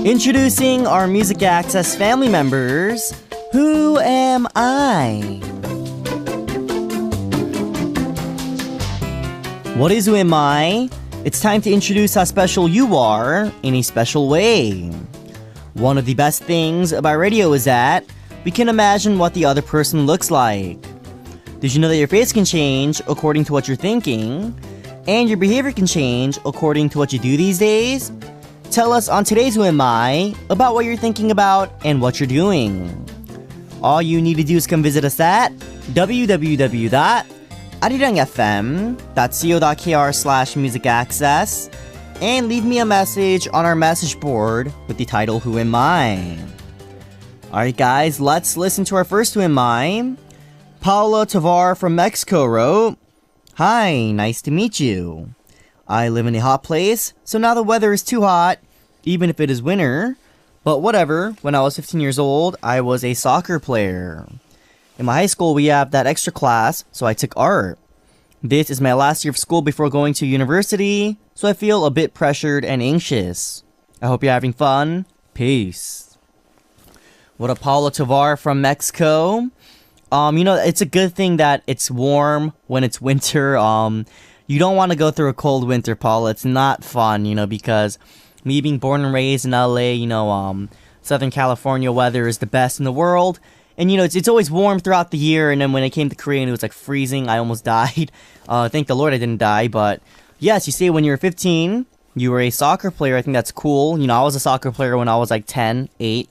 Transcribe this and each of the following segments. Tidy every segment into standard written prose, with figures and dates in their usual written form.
Introducing our Music Access family members, Who Am I? What is Who Am I? It's time to introduce how special you are in a special way. One of the best things about radio is that we can imagine what the other person looks like. Did you know that your face can change according to what you're thinking? And your behavior can change according to what you do these days? Tell us on today's Who Am I about what you're thinking about and what you're doing. All you need to do is come visit us at www.arirangfm.co.kr/musicaccess and leave me a message on our message board with the title Who Am I? Alright guys, let's listen to our first Who Am I. Paula Tovar from Mexico wrote, "Hi, nice to meet you. I live in a hot place, so now the weather is too hot, even if it is winter. But whatever, when I was 15 years old, I was a soccer player. In my high school, we have that extra class, so I took art. This is my last year of school before going to university, so I feel a bit pressured and anxious. I hope you're having fun. Peace." What up, Paula Tovar from Mexico? It's a good thing that it's warm when it's winter. You don't want to go through a cold winter, Paula. It's not fun, because me being born and raised in LA, Southern California weather is the best in the world. And, it's always warm throughout the year. And then when I came to Korea and it was like freezing, I almost died. Thank the Lord I didn't die. But yes, you say when you were 15, you were a soccer player. I think that's cool. I was a soccer player when I was like 10, 8.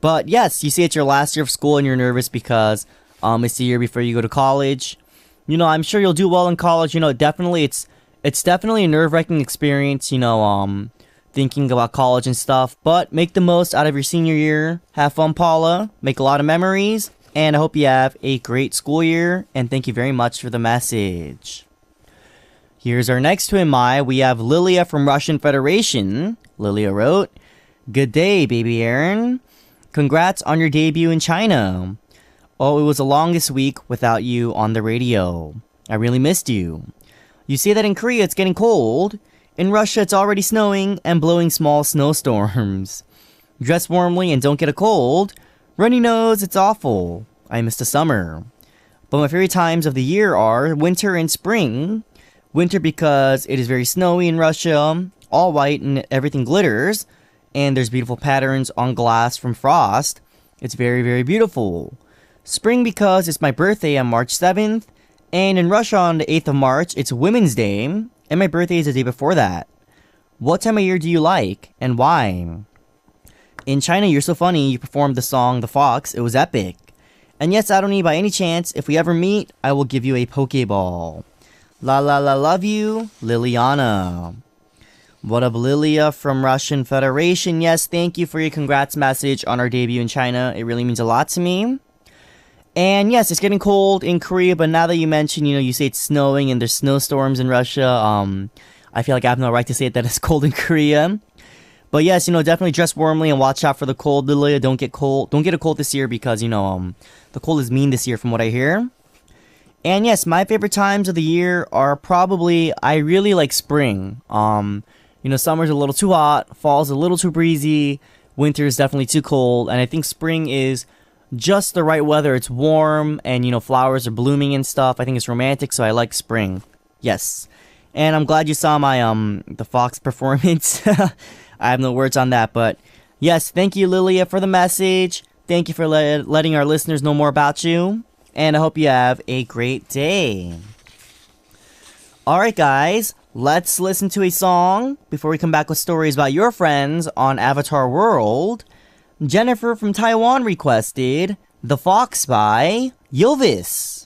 But yes, you say it's your last year of school and you're nervous because it's the year before you go to college. I'm sure you'll do well in college. Definitely it's definitely a nerve-wracking experience, thinking about college and stuff. But make the most out of your senior year. Have fun, Paula. Make a lot of memories. And I hope you have a great school year. And thank you very much for the message. Here's our next Who Am I. We have Lilia from Russian Federation. Lilia wrote, "Good day, baby Aaron. Congrats on your debut in China. Oh, it was the longest week without you on the radio. I really missed you. You say that in Korea it's getting cold. In Russia it's already snowing and blowing small snowstorms. Dress warmly and don't get a cold. Runny nose, it's awful. I miss the summer. But my favorite times of the year are winter and spring. Winter because it is very snowy in Russia, all white and everything glitters, and there's beautiful patterns on glass from frost. It's very, very beautiful. Spring because it's my birthday on March 7th, and in Russia on the 8th of March, it's Women's Day, and my birthday is the day before that. What time of year do you like, and why? In China, you're so funny, you performed the song The Fox, it was epic. And yes, I don't need by any chance, if we ever meet, I will give you a Pokeball. La la la love you, Liliana." What up, Lilia from Russian Federation? Yes, thank you for your congrats message on our debut in China. It really means a lot to me. And yes, it's getting cold in Korea, but now that you mention, you say it's snowing and there's snowstorms in Russia, I feel like I have no right to say that it's cold in Korea. But yes, definitely dress warmly and watch out for the cold, Lilia. Don't get a cold this year because, the cold is mean this year from what I hear. And yes, my favorite times of the year are probably, I really like spring. Summer's a little too hot, fall's a little too breezy, winter is definitely too cold, and I think spring is just the right weather. It's warm, and flowers are blooming and stuff. I think it's romantic, so I like spring. Yes. And I'm glad you saw my, the Fox performance. I have no words on that, but yes, thank you, Lilia, for the message. Thank you for letting our listeners know more about you, and I hope you have a great day. Alright, guys. Let's listen to a song before we come back with stories about your friends on Avatar World. Jennifer from Taiwan requested The Fox by Ylvis.